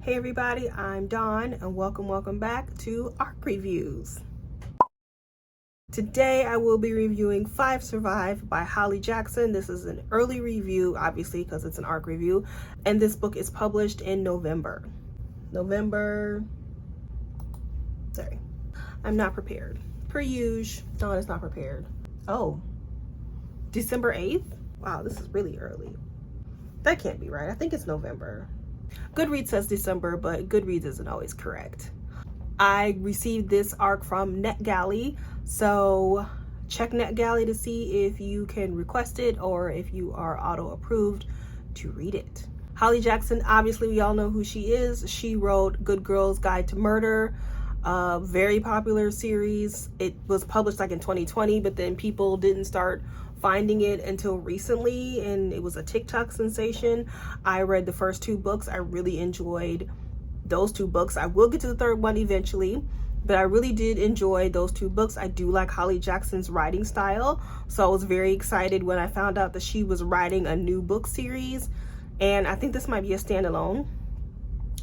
Hey everybody, I'm Dawn and welcome back to ARC Reviews. Today I will be reviewing Five Survive by Holly Jackson. This is an early review, obviously, because it's an ARC review, and this book is published in November. Sorry, I'm not prepared. Per usual, Dawn is not prepared. Oh, December 8th? Wow, this is really early. That can't be right. I think it's November. Goodreads says December, but Goodreads isn't always correct. I received this ARC from NetGalley, so check NetGalley to see if you can request it or if you are auto-approved to read it. Holly Jackson, obviously we all know who she is. She wrote Good Girls Guide to Murder, a very popular series. It was published like in 2020, but then people didn't start finding it until recently, and it was a TikTok sensation. I read the first two books. I really enjoyed those two books. I will get to the third one eventually, but I really did enjoy those two books. I do like Holly Jackson's writing style, so I was very excited when I found out that she was writing a new book series, and I think this might be a standalone,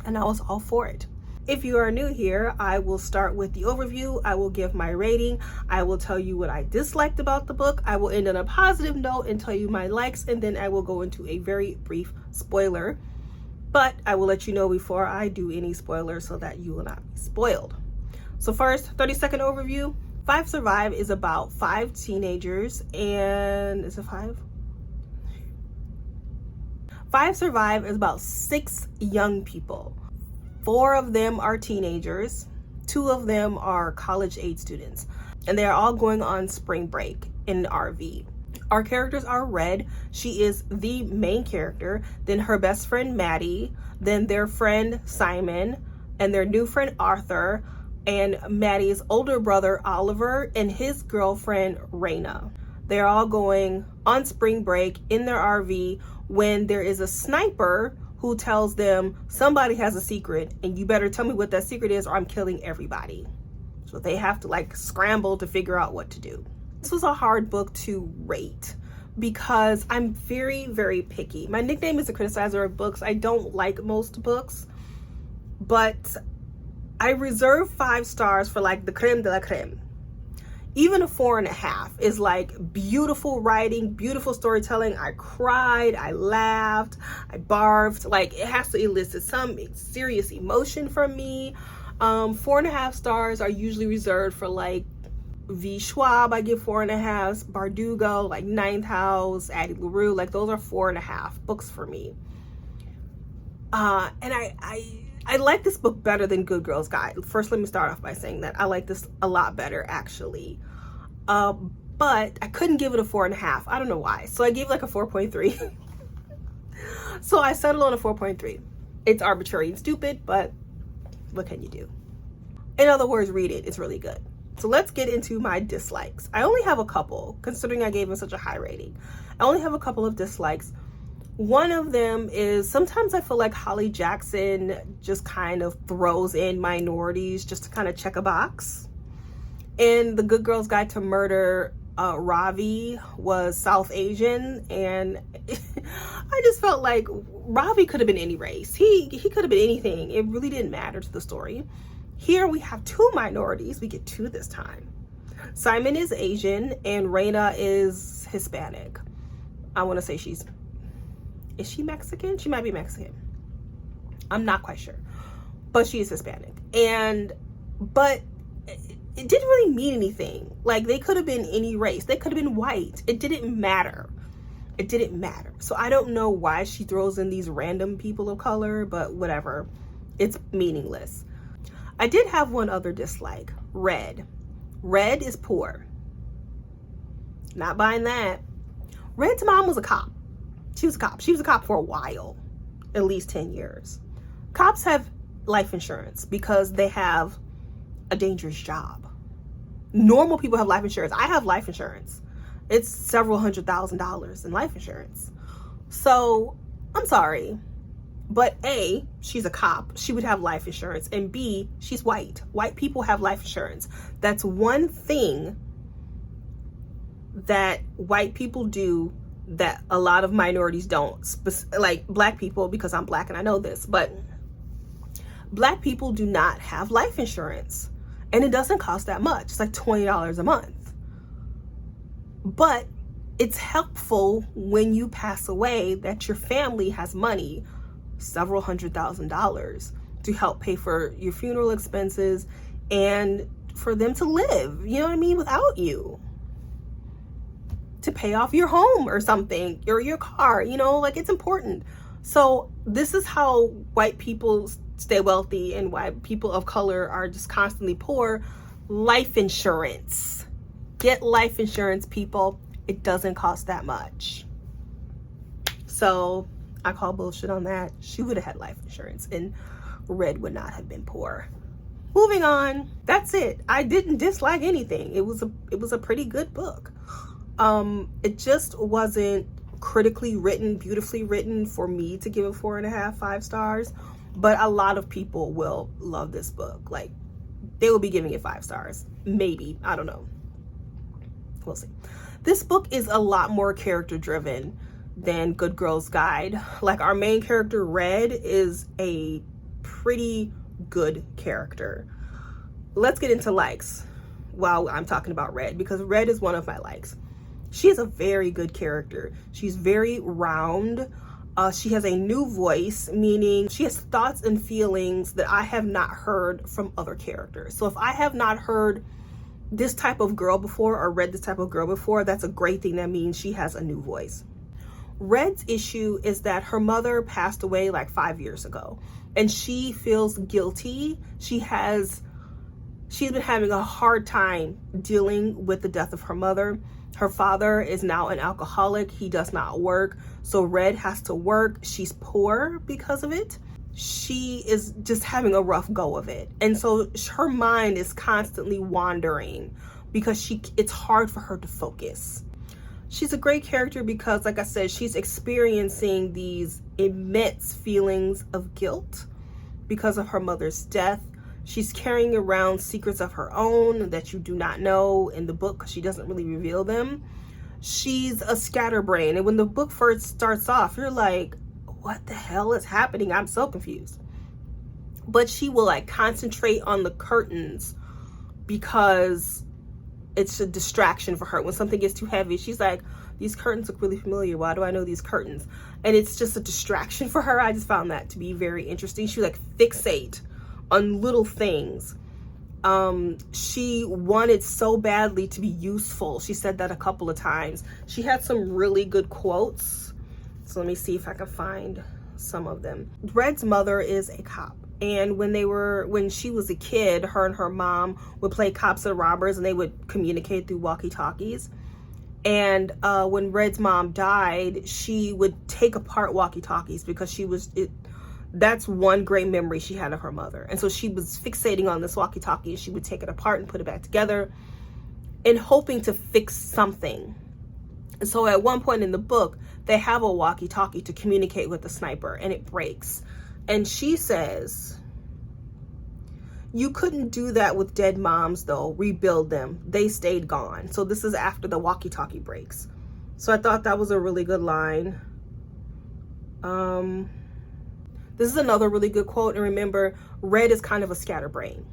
and I was all for it. If you are new here, I will start with the overview. I will give my rating. I will tell you what I disliked about the book. I will end on a positive note and tell you my likes, and then I will go into a very brief spoiler. But I will let you know before I do any spoilers so that you will not be spoiled. So first, 30-second overview. Five Survive is about 5 teenagers, and is it 5? Five Survive is about 6 young people. 4 of them are teenagers, 2 of them are college-age students, and they are all going on spring break in an RV. Our characters are Red. She is the main character, then her best friend Maddie, then their friend Simon, and their new friend Arthur, and Maddie's older brother Oliver, and his girlfriend Raina. They're all going on spring break in their RV when there is a sniper who tells them somebody has a secret and you better tell me what that secret is or I'm killing everybody. So they have to like scramble to figure out what to do. This was a hard book to rate because I'm very, very picky. My nickname is a criticizer of books. I don't like most books, but I reserve 5 stars for like the creme de la creme. Even a 4.5 is like beautiful writing, beautiful storytelling. I cried, I laughed, I barfed. Like it has to elicit some serious emotion from me. 4.5 stars are usually reserved for like V. Schwab. I give 4.5. Bardugo, like Ninth House, Addie LaRue, like those are 4.5 books for me. And I like this book better than Good Girls Guide. First, let me start off by saying that I like this a lot better, actually. But I couldn't give it a 4.5. I don't know why. So I gave like a 4.3. So I settled on a 4.3. It's arbitrary and stupid, but what can you do? In other words, read it. It's really good. So let's get into my dislikes. I only have a couple, considering I gave it such a high rating. I only have a couple of dislikes. One of them is sometimes I feel like Holly Jackson just kind of throws in minorities just to kind of check a box. In the Good Girls Guide to Murder, Ravi was South Asian, and I just felt like Ravi could have been any race. He could have been anything. It really didn't matter to the story. Here we have 2 minorities. We get 2 this time. Simon is Asian and Raina is Hispanic. I want to say is she Mexican? She might be Mexican. I'm not quite sure. But she is Hispanic. But it didn't really mean anything. Like they could have been any race. They could have been white. It didn't matter. It didn't matter. So I don't know why she throws in these random people of color, but whatever. It's meaningless. I did have one other dislike. Red. Red is poor. Not buying that. Red's mom was a cop. She was a cop. She was a cop for a while, at least 10 years. Cops have life insurance because they have a dangerous job. Normal people have life insurance. I have life insurance. It's several $100,000 in life insurance. So I'm sorry, but A, she's a cop. She would have life insurance. And B, she's white. White people have life insurance. That's one thing that white people do that a lot of minorities don't, like Black people, because I'm Black and I know this, but Black people do not have life insurance, and it doesn't cost that much. It's like $20 a month. But it's helpful when you pass away that your family has money, several $100,000, to help pay for your funeral expenses and for them to live, you know what I mean, without you. To pay off your home or something, or your car, you know, like, it's important. So this is how white people stay wealthy and why people of color are just constantly poor. Life insurance. Get life insurance, people. It doesn't cost that much. So I call bullshit on that. She would have had life insurance and Red would not have been poor. Moving on. That's it. I didn't dislike anything. It was a pretty good book. It just wasn't critically written, beautifully written for me to give it 4.5, 5 stars. But a lot of people will love this book. Like, they will be giving it 5 stars. Maybe. I don't know. We'll see. This book is a lot more character driven than Good Girls Guide. Like, our main character, Red, is a pretty good character. Let's get into likes while I'm talking about Red, because Red is one of my likes. She is a very good character. She's very round. She has a new voice, meaning she has thoughts and feelings that I have not heard from other characters. So if I have not heard this type of girl before or read this type of girl before, that's a great thing. That means she has a new voice. Red's issue is that her mother passed away like 5 years ago, and she feels guilty. She's been having a hard time dealing with the death of her mother. Her father is now an alcoholic. He does not work. So Red has to work. She's poor because of it. She is just having a rough go of it. And so her mind is constantly wandering because it's hard for her to focus. She's a great character because, like I said, she's experiencing these immense feelings of guilt because of her mother's death. She's carrying around secrets of her own that you do not know in the book because she doesn't really reveal them. She's a scatterbrain. And when the book first starts off, you're like, what the hell is happening? I'm so confused. But she will like concentrate on the curtains because it's a distraction for her. When something gets too heavy, she's like, these curtains look really familiar. Why do I know these curtains? And it's just a distraction for her. I just found that to be very interesting. She like fixate on little things. She wanted so badly to be useful. She said that a couple of times. She had some really good quotes. So let me see if I can find some of them. Red's mother is a cop. And when she was a kid, her and her mom would play cops and robbers, and they would communicate through walkie-talkies. And when Red's mom died, she would take apart walkie-talkies because that's one great memory she had of her mother. And so she was fixating on this walkie-talkie, and she would take it apart and put it back together and hoping to fix something. And so at one point in the book, they have a walkie-talkie to communicate with the sniper, and it breaks. And she says, you couldn't do that with dead moms though, rebuild them. They stayed gone. So this is after the walkie-talkie breaks. So I thought that was a really good line. This is another really good quote. And remember, Red is kind of a scatterbrain.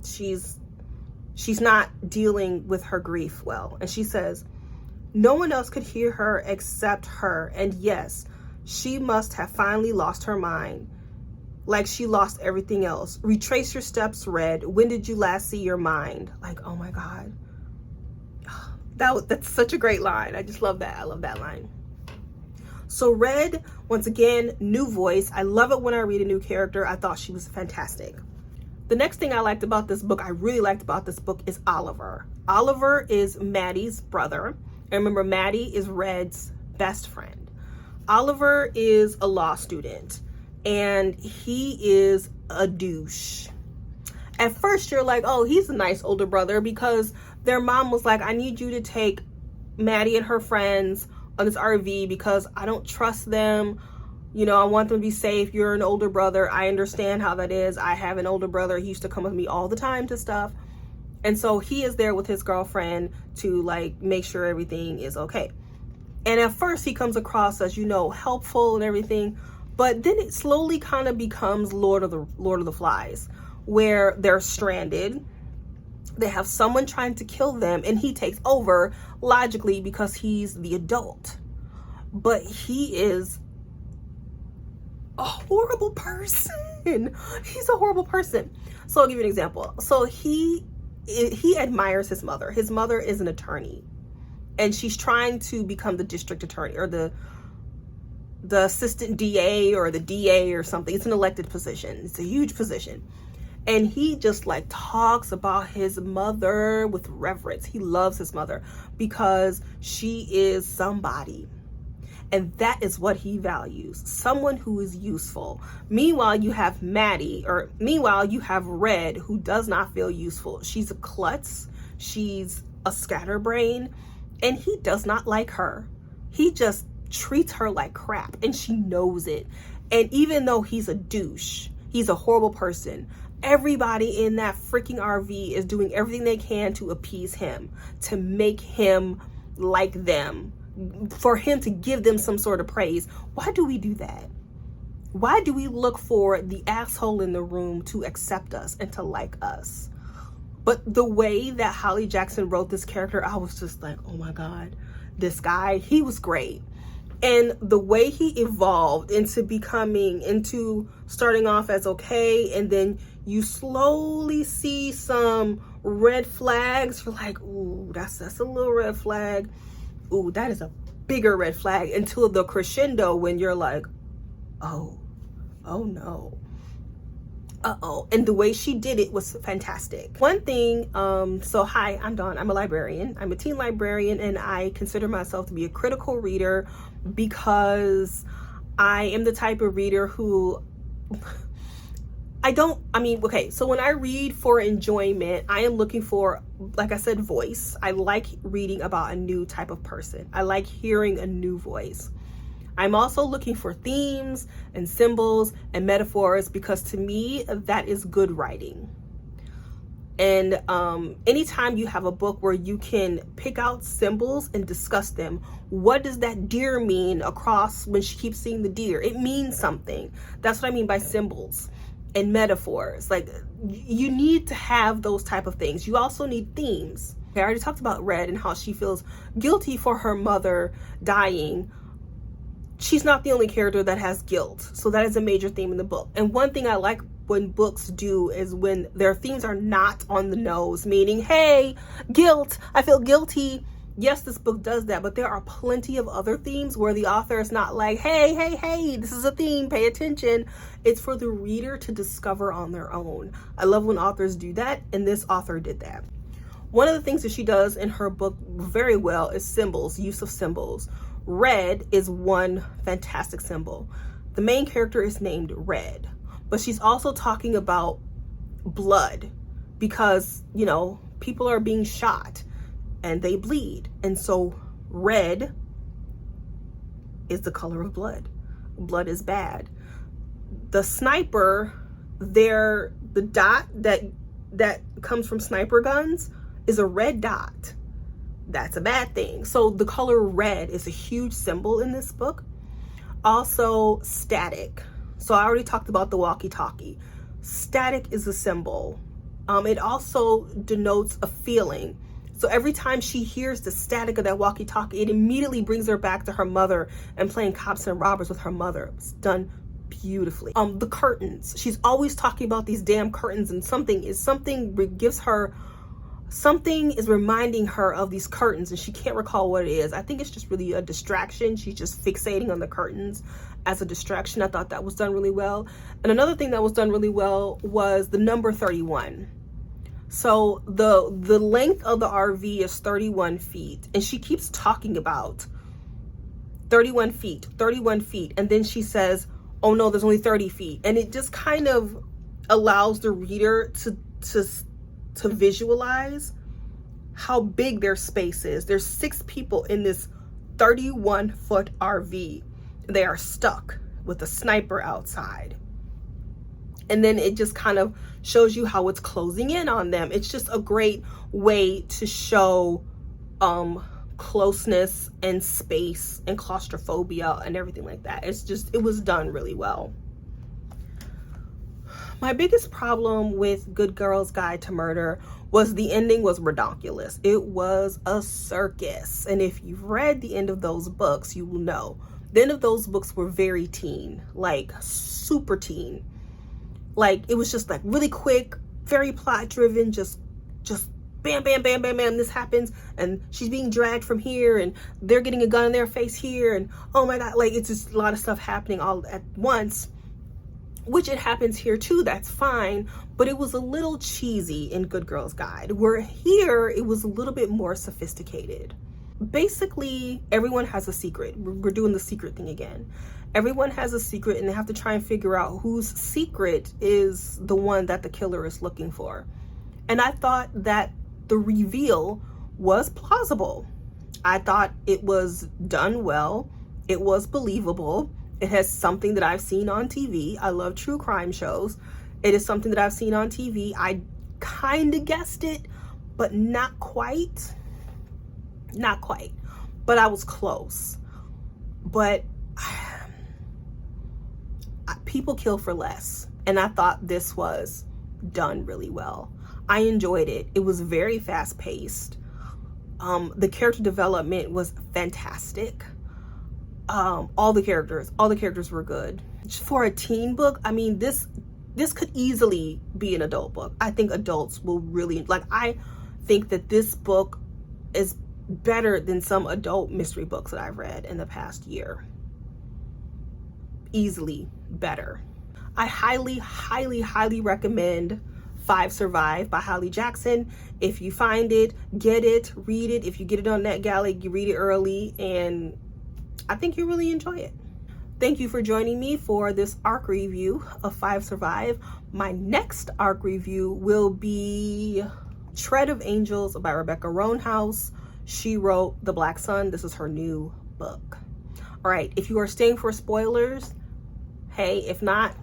She's not dealing with her grief well. And she says, no one else could hear her except her. And yes, she must have finally lost her mind, like she lost everything else. Retrace your steps, Red. When did you last see your mind? Like, oh my God. That's such a great line. I just love that. I love that line. So Red, once again, new voice. I love it when I read a new character. I thought she was fantastic. The next thing I liked about this book, I really liked about this book, is Oliver. Oliver is Maddie's brother. And remember, Maddie is Red's best friend. Oliver is a law student, and he is a douche. At first, you're like, oh, he's a nice older brother, because their mom was like, I need you to take Maddie and her friends on this RV because I don't trust them. You know, I want them to be safe. You're an older brother. I understand how that is. I have an older brother. He used to come with me all the time to stuff. And so he is there with his girlfriend to like make sure everything is okay. And at first he comes across as, you know, helpful and everything. But then it slowly kind of becomes Lord of the Flies, where they're stranded. They have someone trying to kill them, and he takes over, logically, because he's the adult. But he is a horrible person. He's a horrible person. So I'll give you an example. So he admires his mother. His mother is an attorney, and she's trying to become the district attorney, or the assistant DA, or the DA or something. It's an elected position. It's a huge position. And he just like talks about his mother with reverence. He loves his mother because she is somebody. And that is what he values. Someone who is useful. Meanwhile, you have you have Red, who does not feel useful. She's a klutz. She's a scatterbrain. And he does not like her. He just treats her like crap. And she knows it. And even though he's a douche, he's a horrible person, everybody in that freaking RV is doing everything they can to appease him, to make him like them, for him to give them some sort of praise. Why do we do that? Why do we look for the asshole in the room to accept us and to like us? But the way that Holly Jackson wrote this character, I was just like, oh my God, this guy, he was great. And the way he evolved into starting off as okay, and then you slowly see some red flags. You're like, ooh, that's a little red flag. Ooh, that is a bigger red flag, until the crescendo when you're like, oh no. Uh-oh. And the way she did it was fantastic. One thing, so hi, I'm Dawn. I'm a librarian. I'm a teen librarian, and I consider myself to be a critical reader because I am the type of reader who so when I read for enjoyment, I am looking for, like I said, voice. I like reading about a new type of person. I like hearing a new voice. I'm also looking for themes and symbols and metaphors, because to me, that is good writing. And anytime you have a book where you can pick out symbols and discuss them, what does that deer mean across when she keeps seeing the deer? It means something. That's what I mean by symbols and metaphors. Like, you need to have those type of things. You also need themes. I already talked about Red and how she feels guilty for her mother dying. She's not the only character that has guilt. So that is a major theme in the book. And one thing I like when books do is when their themes are not on the nose, meaning, hey, guilt, I feel guilty. Yes, this book does that, but there are plenty of other themes where the author is not like, hey, this is a theme, pay attention. It's for the reader to discover on their own. I love when authors do that, and this author did that. One of the things that she does in her book very well is symbols, use of symbols. Red is one fantastic symbol. The main character is named Red, but she's also talking about blood, because, people are being shot and they bleed. And so red is the color of blood. Blood is bad. The sniper, the dot that comes from sniper guns is a red dot. That's a bad thing. So the color red is a huge symbol in this book. Also, static. So I already talked about the walkie-talkie. Static is a symbol. It also denotes a feeling. So every time she hears the static of that walkie-talkie, it immediately brings her back to her mother and playing cops and robbers with her mother. It's done beautifully. The curtains. She's always talking about these damn curtains, and something is reminding her of these curtains, and she can't recall what it is. I think it's just really a distraction. She's just fixating on the curtains as a distraction. I thought that was done really well. And another thing that was done really well was the number 31. So the length of the RV is 31 feet, and she keeps talking about 31 feet, and then she says, oh no, there's only 30 feet. And it just kind of allows the reader to visualize how big their space is. There's 6 people in this 31-foot RV. They are stuck with a sniper outside. And then it just kind of shows you how it's closing in on them. It's just a great way to show closeness and space and claustrophobia and everything like that. It was done really well. My biggest problem with Good Girl's Guide to Murder was the ending was redonkulous. It was a circus. And if you've read the end of those books, you will know. The end of those books were very teen, like super teen. Like it was just like really quick, very plot driven, just bam, bam, bam, bam, bam, this happens, and she's being dragged from here, and they're getting a gun in their face here, and oh my God, like it's just a lot of stuff happening all at once, which it happens here too, that's fine, but it was a little cheesy in Good Girl's Guide, where here it was a little bit more sophisticated. Basically, everyone has a secret. We're doing the secret thing again. Everyone has a secret, and they have to try and figure out whose secret is the one that the killer is looking for. And I thought that the reveal was plausible. I thought it was done well. It was believable. It has something that I've seen on TV. I love true crime shows. It is something that I've seen on TV. I kind of guessed it, but not quite. Not quite. But I was close. But people kill for less. And I thought this was done really well. I enjoyed it. It was very fast paced. The character development was fantastic. All the characters were good. For a teen book, I mean, this could easily be an adult book. I think adults will really, like, I think that this book is better than some adult mystery books that I've read in the past year. Easily better. I highly, highly, highly recommend 5 Survive by Holly Jackson. If you find it, get it, read it. If you get it on NetGalley, you read it early, and I think you'll really enjoy it. Thank you for joining me for this ARC review of 5 Survive. My next ARC review will be Tread of Angels by Rebecca Roanhouse. She wrote The Black Sun. This is her new book. All right, if you are staying for spoilers, hey, if not,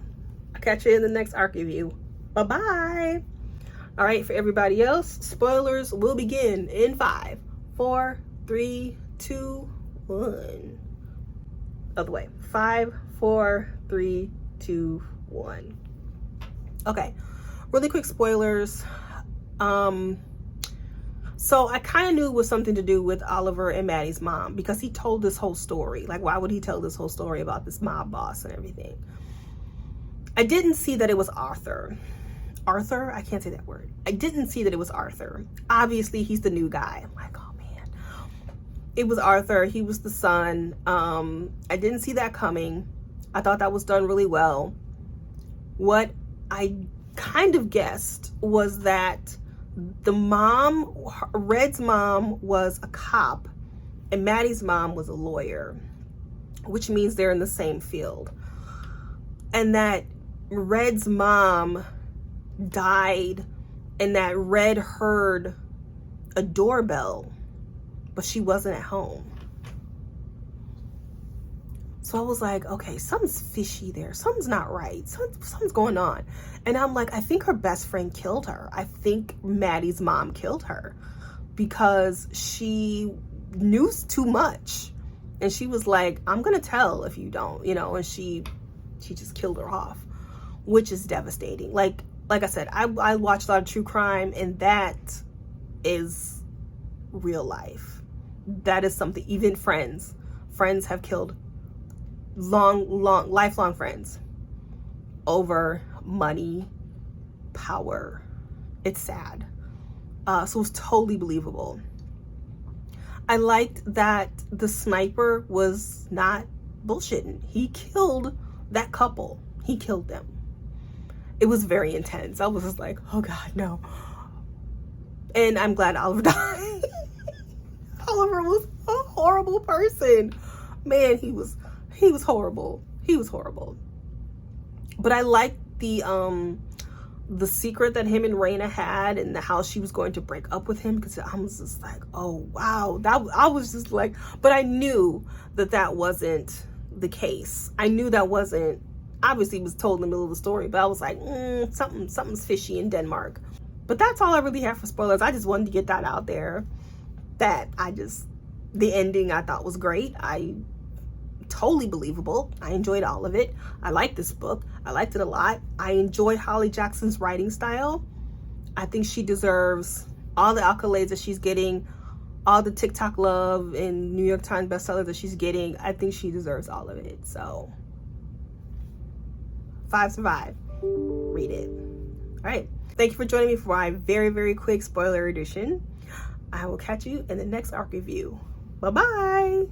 I'll catch you in the next ARC review. Bye-bye. All right, for everybody else, spoilers will begin in 5, 4, 3, 2, 1. Other way. 5, 4, 3, 2, 1. Okay, really quick spoilers. So I kind of knew it was something to do with Oliver and Maddie's mom, because he told this whole story. Like, why would he tell this whole story about this mob boss and everything? I didn't see that it was Arthur. Arthur? I can't say that word. I didn't see that it was Arthur. Obviously, he's the new guy. I'm like, oh man. It was Arthur. He was the son. I didn't see that coming. I thought that was done really well. What I kind of guessed was that the mom, Red's mom, was a cop and Maddie's mom was a lawyer, which means they're in the same field. And that Red's mom died and that Red heard a doorbell, but she wasn't at home. So I was like, okay, something's fishy there. Something's not right. Something's going on. And I'm like, I think her best friend killed her. I think Maddie's mom killed her because she knew too much. And she was like, I'm going to tell if you don't, you know, and she just killed her off, which is devastating. Like I said, I watch a lot of true crime, and that is real life. That is something, even friends have killed lifelong friends over money, power. It's sad. So it's totally believable. I liked that the sniper was not bullshitting. He killed that couple. He killed them. It was very intense. I was just like, oh God, no. And I'm glad Oliver died. Oliver was a horrible person. Man, he was horrible. He was horrible. But I liked the secret that him and Raina had, and how she was going to break up with him, because I was just like, oh wow. I was just like, but I knew that wasn't the case. I knew that wasn't, obviously it was told in the middle of the story, but I was like, something's fishy in Denmark. But that's all I really have for spoilers. I just wanted to get that out there, that I just The ending I thought was great. Totally believable. I enjoyed all of it. I liked this book. I liked it a lot. I enjoyed Holly Jackson's writing style. I think she deserves all the accolades that she's getting, all the TikTok love and New York Times bestsellers that she's getting. I think she deserves all of it. So 5 to 5. Read it. All right. Thank you for joining me for my very, very quick spoiler edition. I will catch you in the next ARC review. Bye-bye.